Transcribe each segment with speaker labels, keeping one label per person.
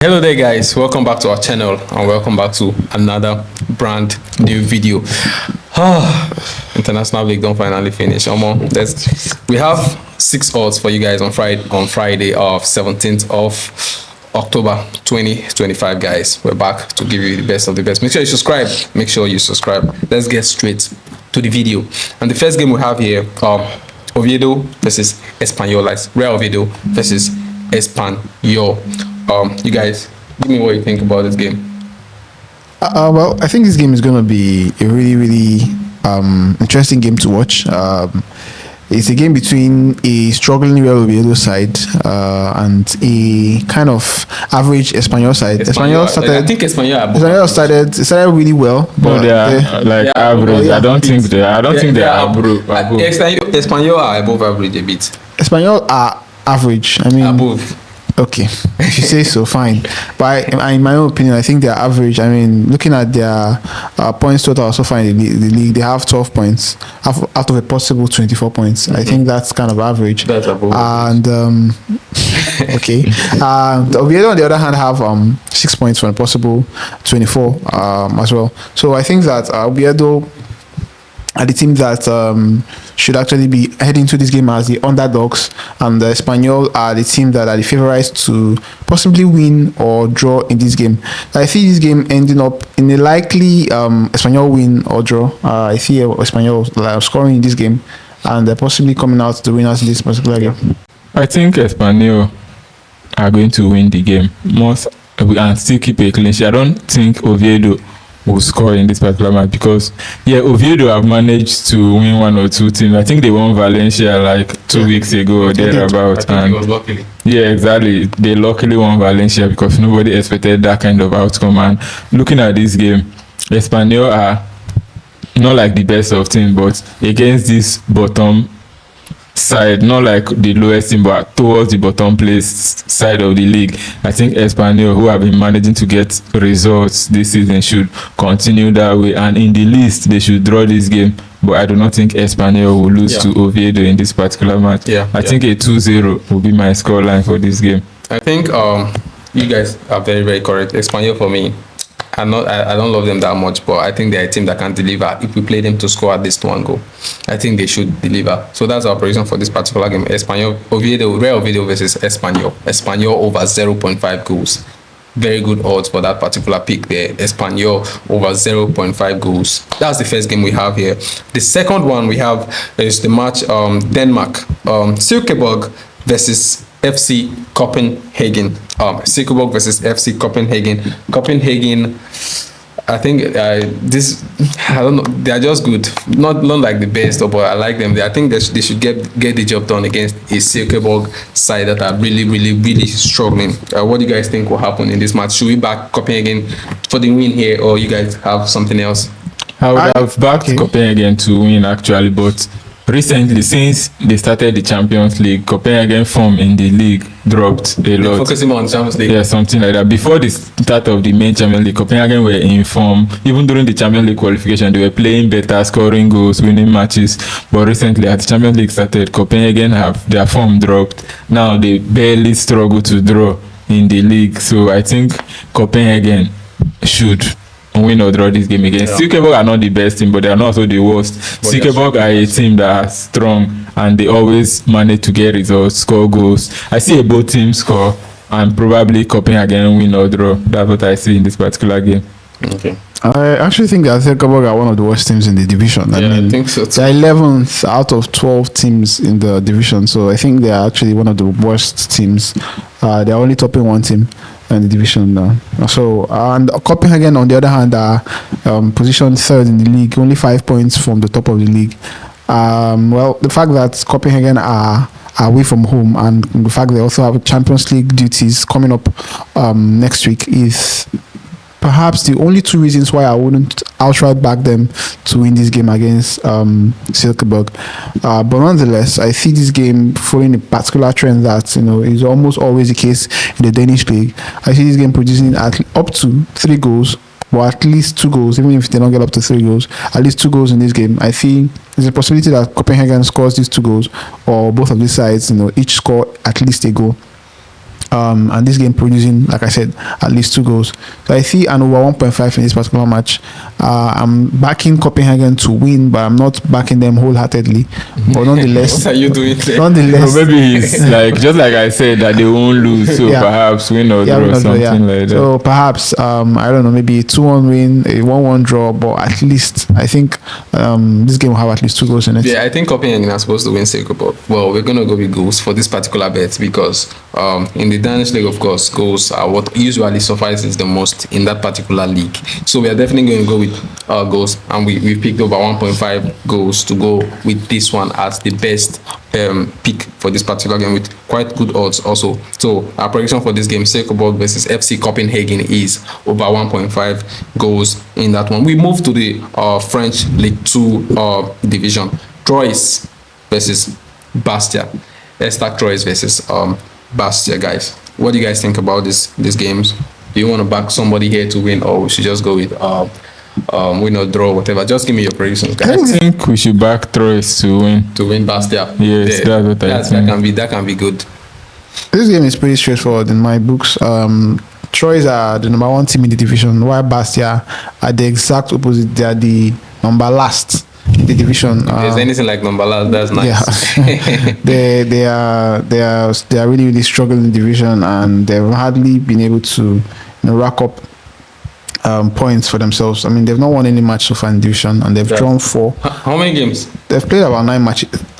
Speaker 1: Hello there guys, welcome back to our channel and welcome back to another brand new video. International League don't finally finish. We have 6 odds for you guys on Friday of 17th of October 2025 guys. We're back to give you the best of the best. Make sure you subscribe. Let's get straight to the video. And the first game we have here, Oviedo versus Espanyol, like Real Oviedo versus Espanyol. You guys, give me what you think about this game.
Speaker 2: Well, I think this game is going to be a really interesting game to watch. It's a game between a struggling Real Oviedo side and a kind of average Espanyol side.
Speaker 1: Espanyol
Speaker 2: started really well, but
Speaker 3: they are average. I don't think they are above.
Speaker 1: Espanyol are above average a bit.
Speaker 2: Espanyol are average. I mean,
Speaker 1: above.
Speaker 2: Okay, if you say so, fine. But in my own opinion, I think they're average. I mean, looking at their points total so far in the league, they have 12 points out of a possible 24 points. I think that's kind of average.
Speaker 1: That's above.
Speaker 2: And okay, the Oviedo on the other hand have 6 points from a possible 24 as well. So I think that Oviedo are the team that should actually be heading to this game as the underdogs, and the Espanyol are the team that are the favorites to possibly win or draw in this game. I see this game ending up in a likely Espanyol win or draw. I see Espanyol scoring in this game, and they're possibly coming out the winners in this particular game.
Speaker 3: I think Espanyol are going to win the game and still keep a clean sheet. I don't think Oviedo will score in this particular match because Oviedo have managed to win 1 or 2 teams. I think they won Valencia like 2 weeks ago or thereabout.
Speaker 1: And it was luckily.
Speaker 3: Yeah, exactly. They luckily won Valencia because nobody expected that kind of outcome. And looking at this game, Espanyol are not like the best of teams, but against this bottom side, not like the lowest team, but towards the bottom place side of the league, I think Espanyol, who have been managing to get results this season, should continue that way. And in the least, they should draw this game. But I do not think Espanyol will lose to Oviedo in this particular match. I think a 2-0 will be my scoreline for this game.
Speaker 1: I think you guys are very correct. Espanyol for me, I don't love them that much, but I think they're a team that can deliver. If we play them to score at least 1 goal, I think they should deliver. So that's our prediction for this particular game. Real Oviedo versus Espanyol. Espanyol over 0.5 goals. Very good odds for that particular pick there. Espanyol over 0.5 goals. That's the first game we have here. The second one we have is the match Denmark. Silkeborg versus FC Copenhagen. Silkeborg versus FC Copenhagen. Copenhagen, I think I don't know. They are just good. Not like the best, but I like them. I think they should get the job done against a Silkeborg side that are really struggling. What do you guys think will happen in this match? Should we back Copenhagen for the win here, or you guys have something else?
Speaker 3: I would have backed Copenhagen to win actually, but recently, since they started the Champions League, Copenhagen form in the league dropped a lot.
Speaker 1: Focusing on Champions League.
Speaker 3: Yeah, something like that. Before the start of the main Champions League, Copenhagen were in form. Even during the Champions League qualification, they were playing better, scoring goals, winning matches. But recently, as the Champions League started, Copenhagen have their form dropped. Now they barely struggle to draw in the league. So I think Copenhagen should win or draw this game against Silkeborg. Are not the best team, but they are not also the worst. Silkeborg are a team that are strong and they always manage to get results, score goals. I see a both team score and probably Copenhagen win or draw. That's what I see in this particular game.
Speaker 1: Okay.
Speaker 2: I actually think that Silkeborg are one of the worst teams in the division.
Speaker 1: I think so too.
Speaker 2: They're 11th out of 12 teams in the division, so I think they are actually one of the worst teams. They're only topping 1 team in the division now. So and Copenhagen on the other hand are positioned 3rd in the league, only 5 points from the top of the league. Well, the fact that Copenhagen are away from home and the fact they also have Champions League duties coming up next week is perhaps the only 2 reasons why I wouldn't outright back them to win this game against Silkeborg. But nonetheless, I see this game following a particular trend that is almost always the case in the Danish league. I see this game producing up to 3 goals, or at least 2 goals, even if they don't get up to 3 goals, at least 2 goals in this game. I think there's a possibility that Copenhagen scores these 2 goals, or both of these sides, each score at least a goal. And this game producing, like I said, at least 2 goals. So I see an over 1.5 in this particular match. I'm backing Copenhagen to win, but I'm not backing them wholeheartedly. But nonetheless,
Speaker 1: What are you doing there?
Speaker 2: nonetheless,
Speaker 3: So maybe it's like just like I said that they won't lose, so
Speaker 2: Yeah.
Speaker 3: perhaps win or
Speaker 2: yeah,
Speaker 3: draw
Speaker 2: we don't know,
Speaker 3: something like that.
Speaker 2: So perhaps I don't know, maybe a 2-1 win, a 1-1 draw, but at least I think this game will have at least 2 goals in it.
Speaker 1: Yeah, I think Copenhagen are supposed to win Serie A. Well, we're gonna go with goals for this particular bet because in the Danish league, of course, goals are what usually suffices the most in that particular league. So we are definitely going to go with goals, and we picked over 1.5 goals to go with this one as the best pick for this particular game with quite good odds also. So our prediction for this game, Serie versus FC Copenhagen, is over 1.5 goals in that one. We move to the French League 2 division. Troyes versus Bastia. Let's start Troyes versus Bastia, guys. What do you guys think about these games? Do you want to back somebody here to win, or we should just go with win or draw, whatever? Just give me your predictions,
Speaker 3: I
Speaker 1: guys.
Speaker 3: think we should back Troyes to win.
Speaker 1: To win Bastia.
Speaker 3: Yes, that's what I think.
Speaker 1: That can be good.
Speaker 2: This game is pretty straightforward in my books. Troyes are the number 1 team in the division, while Bastia are the exact opposite. They are the number last in the division.
Speaker 1: If there's anything like number last, that's nice.
Speaker 2: Yeah, they are really struggling in the division, and they've hardly been able to rack up points for themselves. I mean, they've not won any match so far in the division, and they've drawn 4.
Speaker 1: How many games?
Speaker 2: They've played about 9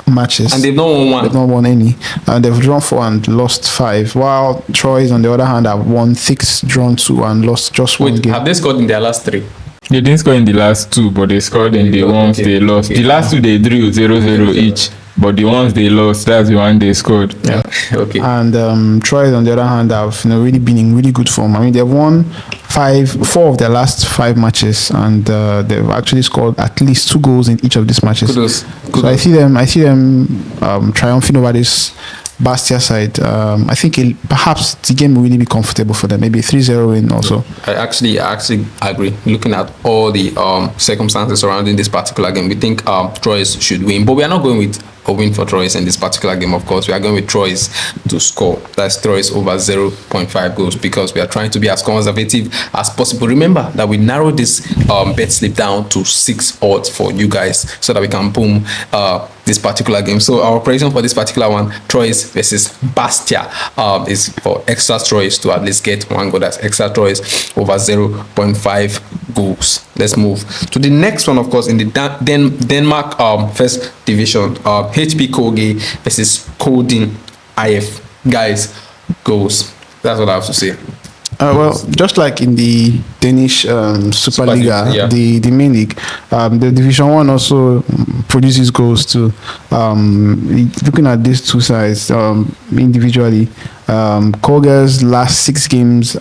Speaker 2: matches.
Speaker 1: And they've not won one.
Speaker 2: They've not won any. And they've drawn 4 and lost 5. While Troyes, on the other hand, have won 6, drawn 2, and lost just 1
Speaker 1: Wait,
Speaker 2: game.
Speaker 1: have they scored in their last 3?
Speaker 3: They didn't score in the last 2, but they scored in the ones they lost. The last 2 they drew 0-0 each, but the ones they lost, that's the one they scored.
Speaker 2: Yeah.
Speaker 1: Okay.
Speaker 2: And Troyes, on the other hand, have really been in really good form. I mean, they've won 4 of their last 5 matches, and they've actually scored at least 2 goals in each of these matches.
Speaker 1: Kudos.
Speaker 2: So I see them triumphing over this Bastia side. I think perhaps the game will really be comfortable for them. Maybe 3-0 win also.
Speaker 1: I actually agree. Looking at all the circumstances surrounding this particular game, we think Troyes should win, but we are not going with a win for Troyes in this particular game. Of course, we are going with Troyes to score. That's Troyes over 0.5 goals, because we are trying to be as conservative as possible. Remember that we narrowed this bet slip down to 6 odds for you guys, so that we can boom this particular game. So our prediction for this particular one, Troyes versus Bastia, is for extra Troyes to at least get 1 goal. That's extra Troyes over 0.5 goals. Let's move to the next one, of course, in the Denmark first division. HP Koge versus Kolding IF. Guys, goals. That's what I have to say.
Speaker 2: Well, just like in the Danish Superliga,
Speaker 1: yeah.
Speaker 2: the main league, the Division 1 also produces goals too. Looking at these two sides individually, Koge's last 6 games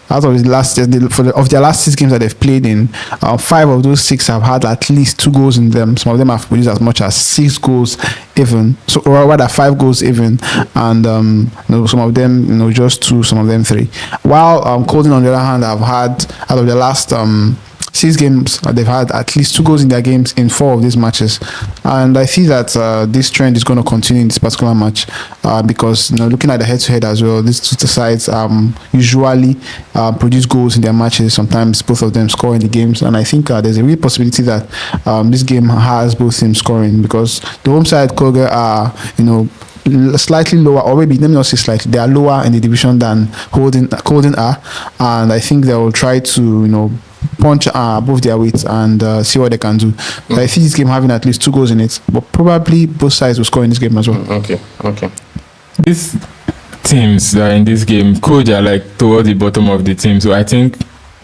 Speaker 2: out of his of their last 6 games that they've played in, 5 of those 6 have had at least 2 goals in them. Some of them have produced as much as 6 goals even, so or rather 5 goals even, and some of them just 2, some of them 3. While Kolding, on the other hand, have had, out of their last 6 games, they've had at least 2 goals in their games in 4 of these matches, and I see that this trend is going to continue in this particular match, because looking at the head-to-head as well, these two sides usually produce goals in their matches. Sometimes both of them score in the games, and I think there's a real possibility that this game has both teams scoring, because the home side Koge are slightly lower, or maybe let me not say slightly, they are lower in the division than Kolding are, and I think they will try to punch above their weight and see what they can do. So I see this game having at least 2 goals in it, but probably both sides will score in this game as well.
Speaker 1: Okay.
Speaker 3: These teams that are in this game, Koge are like towards the bottom of the team, so I think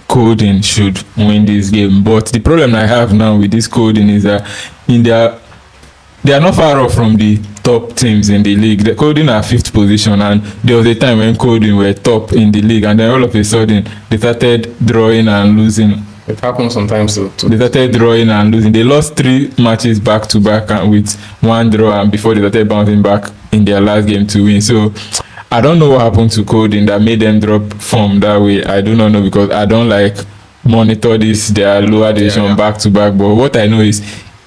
Speaker 3: Kolding should win this game. But the problem I have now with this Kolding is that they are not far off from the top teams in the league. The Kolding are 5th position, and there was a time when Kolding were top in the league, and then all of a sudden they started drawing and losing.
Speaker 1: It happens sometimes too.
Speaker 3: They started drawing and losing. They lost 3 matches back to back and with 1 draw, and before they started bouncing back in their last game to win. So I don't know what happened to Kolding that made them drop form that way. I do not know, because I don't monitor their lower division back to back. But what I know is,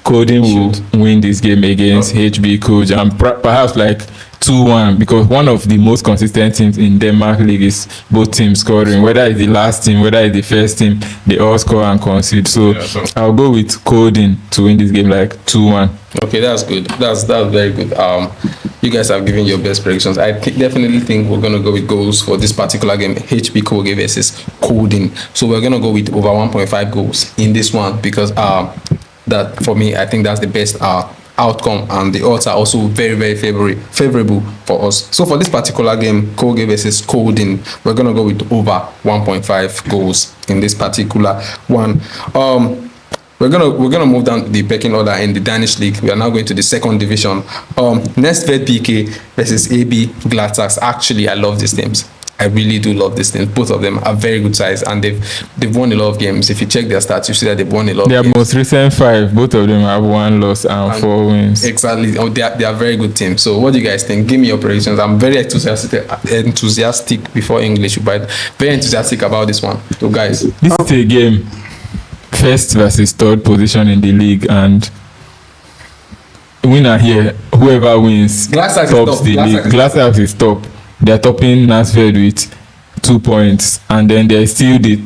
Speaker 3: Coding will win this game against HB Coach, and perhaps like 2-1, because one of the most consistent teams in Denmark league is both teams scoring. Whether it's the last team, whether it's the first team, they all score and concede. So I'll go with Coding to win this game like 2-1.
Speaker 1: Okay, that's good. That's very good. You guys have given your best predictions. I definitely think we're gonna go with goals for this particular game. HB Koge versus Coding. So we're gonna go with over 1.5 goals in this one because that for me, I think that's the best outcome, and the odds are also very, very favorable for us. So for this particular game, Koge versus Coding, we're gonna go with over 1.5 goals in this particular one. We're gonna move down the pecking order in the Danish league. We are now going to the second division. Næstved PK versus AB Gladsaxe. Actually, I love these teams. I really do love these teams. Both of them are very good size, and they've won a lot of games. If you check their stats, you see that they've won a lot of games.
Speaker 3: Their most recent 5, both of them have 1 loss and 4 wins.
Speaker 1: Exactly. Oh, they are very good teams. So what do you guys think? Give me your predictions. I'm very enthusiastic before English, but very enthusiastic about this one. So guys,
Speaker 3: this is a game. First versus third position in the league, and winner here, whoever wins tops the league. Gladsaxe is top. They are topping Næstved with 2 points, and then there's still the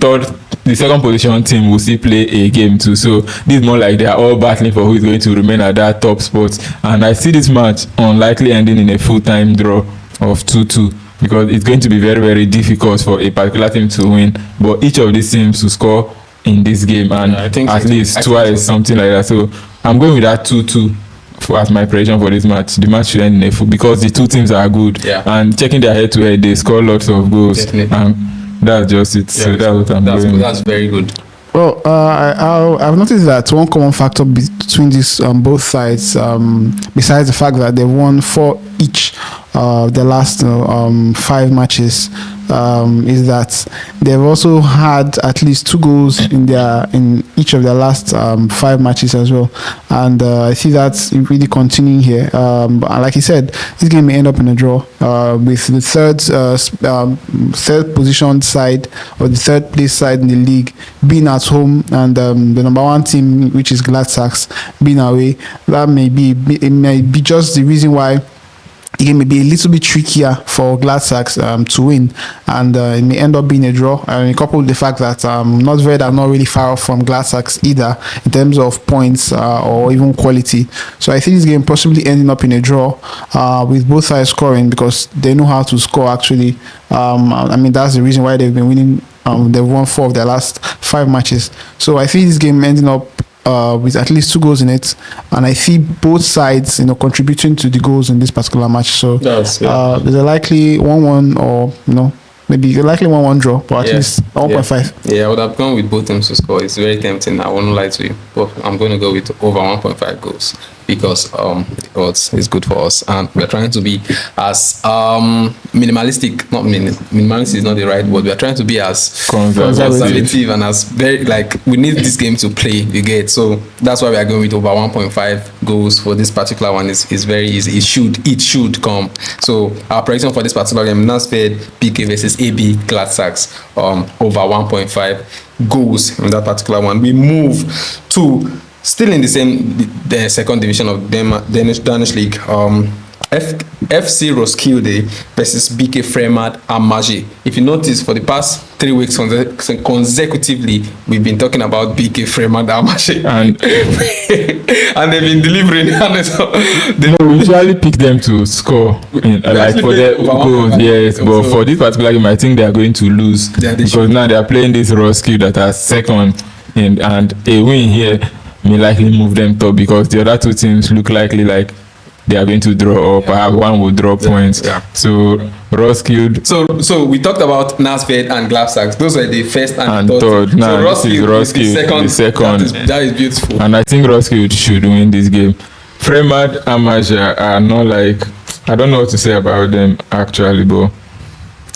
Speaker 3: second position team will still play a game too. So this is more like they are all battling for who is going to remain at that top spot. And I see this match unlikely ending in a full-time draw of 2-2. Because it's going to be very, very difficult for a particular team to win, but each of these teams to score in this game, and I think at least twice, something like that. So I'm going with that 2-2 as my prediction for this match. The match should end in a full, because the two teams are good, and checking their head-to-head, they score lots of goals. Definitely. And that's just it. So that's what I'm doing.
Speaker 1: That's very good.
Speaker 2: Well, I've noticed that one common factor between these both sides, besides the fact that they've won 4 each the last 5 matches, is that they've also had at least 2 goals in each of their last 5 matches as well, and I see that's really continuing here. And like you said, this game may end up in a draw, with the third position side, or the third place side in the league being at home, and the number 1 team, which is Gladsaxe, being away. That may be just the reason why it may be a little bit trickier for Gladsaxe to win, and it may end up being a draw. And coupled with the fact that Næstved are not really far off from Gladsaxe either in terms of points or even quality. So I think this game possibly ending up in a draw, with both sides scoring, because they know how to score actually. I mean, that's the reason why they've been winning. They've won 4 of their last 5 matches. So I see this game ending up with at least 2 goals in it, and I see both sides, contributing to the goals in this particular match. So there's a likely 1-1, or maybe a likely 1-1 draw, but at least 1.5.
Speaker 1: Yeah, I would have gone with both teams to score. It's very tempting. I won't lie to you, but I'm going to go with over 1.5 goals because the odds is good for us, and we're trying to be as minimalistic. Not minimalist is not the right word. We're trying to be as conservative and as very we need this game to play. You get, so that's why we are going with over 1.5 goals for this particular one. Is very easy. It should come. So our prediction for this particular game: Næstved PK versus AB Gladsaxe, over 1.5 goals in that particular one. We move to still in the second division of Danish league. FC Roskilde versus BK Fremad Amager. If you notice, for the past 3 weeks consecutively, we've been talking about BK Fremad Amager, and they've been delivering.
Speaker 3: We usually pick them to score for their goals, yes. But for this particular game, I think they are going to lose, because now they are playing this Roskilde that are second, and a win here may likely move them top, because the other 2 teams look likely like they are going to draw, or perhaps one will draw points. So Roskilde.
Speaker 1: So we talked about Næstved and Gladsaxe. Those are the first and third.
Speaker 3: Now so Roskilde is the second.
Speaker 1: That is beautiful.
Speaker 3: And I think Roskilde should win this game. Fremad Amager are not I don't know what to say about them actually, but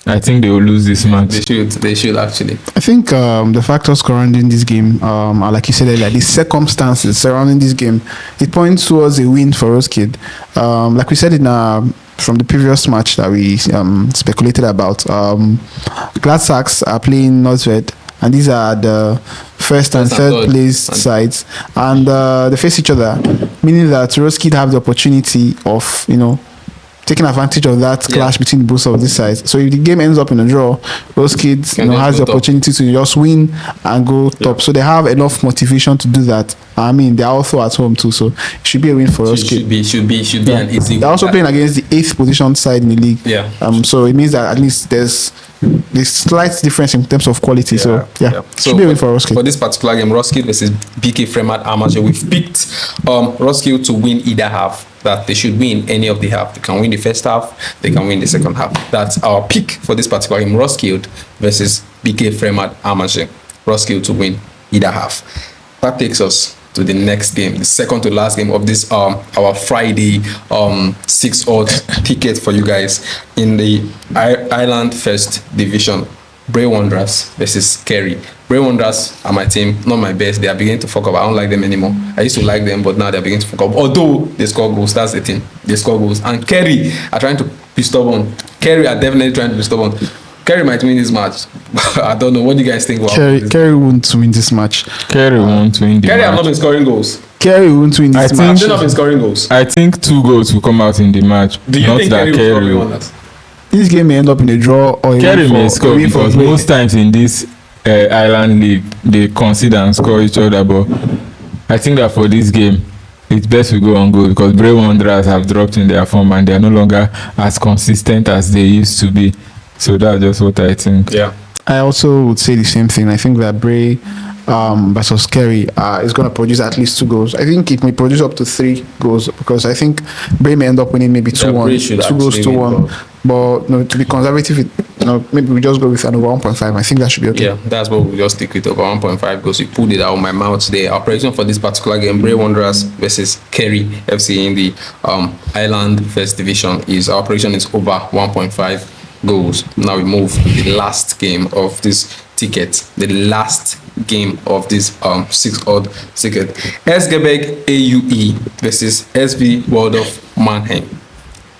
Speaker 3: I think they will lose this match.
Speaker 1: They should actually.
Speaker 2: I think the factors surrounding this game, are like you said earlier, the circumstances surrounding this game, it points towards a win for Roskilde. Like we said from the previous match that we speculated about, Gladsaxe are playing Næstved, and these are the first and third place sides, and they face each other, meaning that Roskid have the opportunity of taking advantage of that clash between both of these sides. So if the game ends up in a draw, Roskid has the opportunity to just win and go top. So they have enough motivation to do that. I mean, they're also at home too, so it should be a win for Roskid.
Speaker 1: Should be an easy.
Speaker 2: They're also playing against the 8th position side in the league.
Speaker 1: Yeah.
Speaker 2: So it means that at least there's slight difference in terms of quality. So should be a win for Roskid.
Speaker 1: For this particular game, Roskid versus BK Fremad Amateur, we've picked Roskid to win either half. That they should win any of the half. They can win the first half, they can win the second half. That's our pick for this particular game. Roskilde versus BK Fremad Amateur. Roskilde to win either half. That takes us to the next game, the second to last game of this our Friday 6 odds ticket for you guys in the Island First Division. Bray Wanderers versus Kerry. Bray Wanderers are my team, not my best. They are beginning to fuck up. I don't like them anymore. I used to like them, but now they're beginning to fuck up. Although they score goals, that's the thing. They score goals. And Kerry are trying to be stubborn. Kerry are definitely trying to be stubborn. Kerry might win this match. I don't know. What do you guys think?
Speaker 2: Kerry won't win this match.
Speaker 3: Kerry won't win the match.
Speaker 1: Kerry have not been scoring goals.
Speaker 2: Kerry won't win this match.
Speaker 1: They've not been scoring goals.
Speaker 3: I think 2 goals will come out in the match.
Speaker 1: Do you think Kerry will score?
Speaker 2: This game may end up in a draw or
Speaker 3: Kerry may score because most times in this Island League they concede and score each other, but I think that for this game it's best we go on goal because Bray Wanderers have dropped in their form and they are no longer as consistent as they used to be. So that's just what I think.
Speaker 1: Yeah.
Speaker 2: I also would say the same thing. I think that Bray versus Kerry is going to produce at least 2 goals. I think it may produce up to 3 goals because I think Bray may end up winning maybe 2-1. 2 goals, 2-1. But to be conservative, maybe we just go with an over 1.5. I think that should be okay.
Speaker 1: Yeah, that's what we just stick with, over 1.5 goals. We pulled it out of my mouth there. Our prediction for this particular game, Bray Wanderers versus Kerry FC in the Island First Division, is our prediction is over 1.5 goals. Now we move to the last game of this ticket. The last game of this 6 odd ticket. Esgebek AUE versus SV Waldorf Mannheim.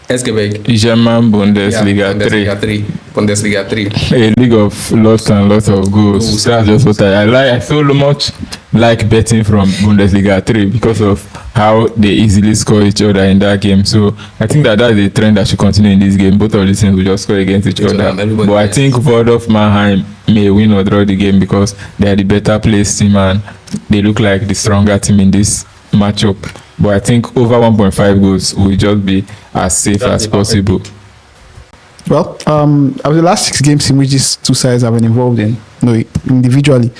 Speaker 1: Esgebek.
Speaker 3: German Bundesliga 3.
Speaker 1: Bundesliga 3.
Speaker 3: A league of lots and lots of goals. That's just what I like. I so much like betting from Bundesliga 3 because of how they easily score each other in that game. So I think that's a trend that should continue in this game. Both of these teams will just score against each other. But I think Waldorf Mannheim may win or draw the game because they are the better placed team and they look like the stronger team in this matchup. But I think over 1.5 goals will just be as safe as possible.
Speaker 2: Well, of the last 6 games in which these 2 sides have been involved in, individually,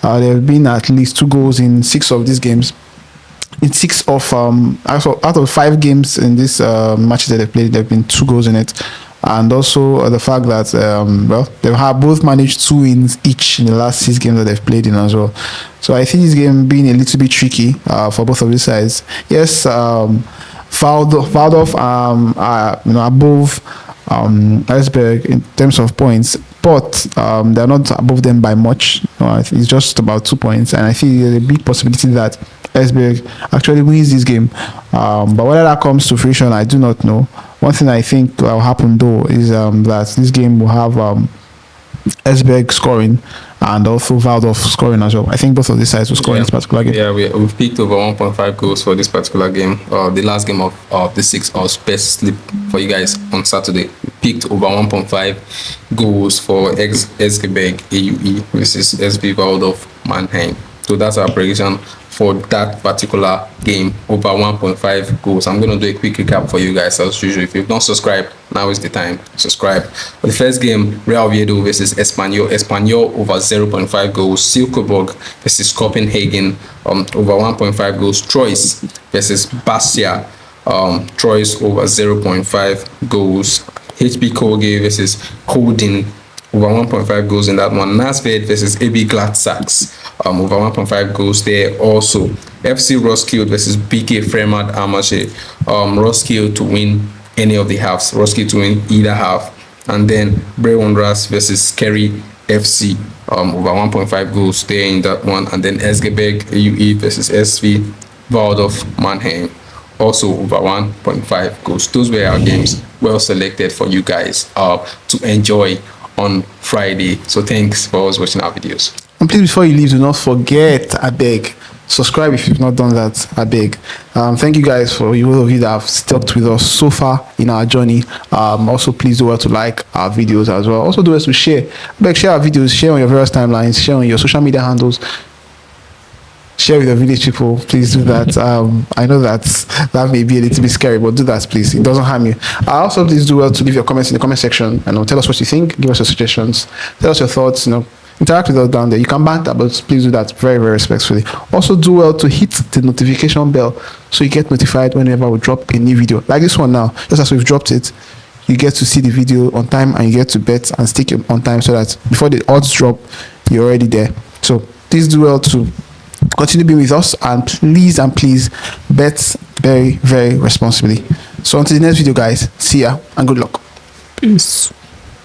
Speaker 2: there have been at least 2 goals in 6 of these games. In 6 of out of 5 games in this matches that they've played, there have been 2 goals in it. And also the fact that they have both managed 2 wins each in the last 6 games that they've played in as well. So I think this game being a little bit tricky for both of these sides. Yes, Waldorf above Esbjerg in terms of points, but they're not above them by much. It's just about 2 points, and I think there's a big possibility that Esbjerg actually wins this game. But whether that comes to fruition, I do not know. One thing I think will happen though is that this game will have Esbjerg scoring and also Waldorf scoring as well. I think both of these sides will score in this particular game.
Speaker 1: Yeah, we've picked over 1.5 goals for this particular game. The last game of the 6 odds best slip for you guys on Saturday. We picked over 1.5 goals for Esgebek AUE versus SV Waldorf Mannheim. So that's our prediction for that particular game, over 1.5 goals. I'm going to do a quick recap for you guys as usual. If you've not subscribed, now is the time. Subscribe. For the first game, Real Oviedo versus Espanyol. Espanyol over 0.5 goals. Silkeborg versus Copenhagen over 1.5 goals. Troyes versus Bastia. Troyes over 0.5 goals. HB Kolge versus Kolding over 1.5 goals in that one. Nasved versus AB Gladsax over 1.5 goals there also. FC Roskilde versus BK Fremad Amache. Roskilde to win any of the halves. Roskilde to win either half. And then Bray Wanderers versus Kerry FC over 1.5 goals there in that one. And then Esgebek AUE versus SV Waldorf Mannheim also over 1.5 goals. Those were our games, well selected for you guys to enjoy on Friday. So thanks for always watching our videos.
Speaker 2: And please, before you leave, do not forget, I beg, subscribe if you've not done that. I beg. Thank you guys for you all of you that have stuck with us so far in our journey. Also, please do well to like our videos as well. Also, do well to share. I beg, share our videos, share on your various timelines, share on your social media handles. Share with your village people. Please do that. I know that may be a little bit scary, but do that, please. It doesn't harm you. Also, please do well to leave your comments in the comment section and tell us what you think. Give us your suggestions. Tell us your thoughts. Interact with us down there. You can banter, but please do that very, very respectfully. Also, do well to hit the notification bell so you get notified whenever we drop a new video. Like this one now, just as we've dropped it, you get to see the video on time and you get to bet and stick it on time so that before the odds drop, you're already there. So please do well to continue being with us and please bet very, very responsibly. So until the next video, guys, see ya and good luck.
Speaker 3: Peace.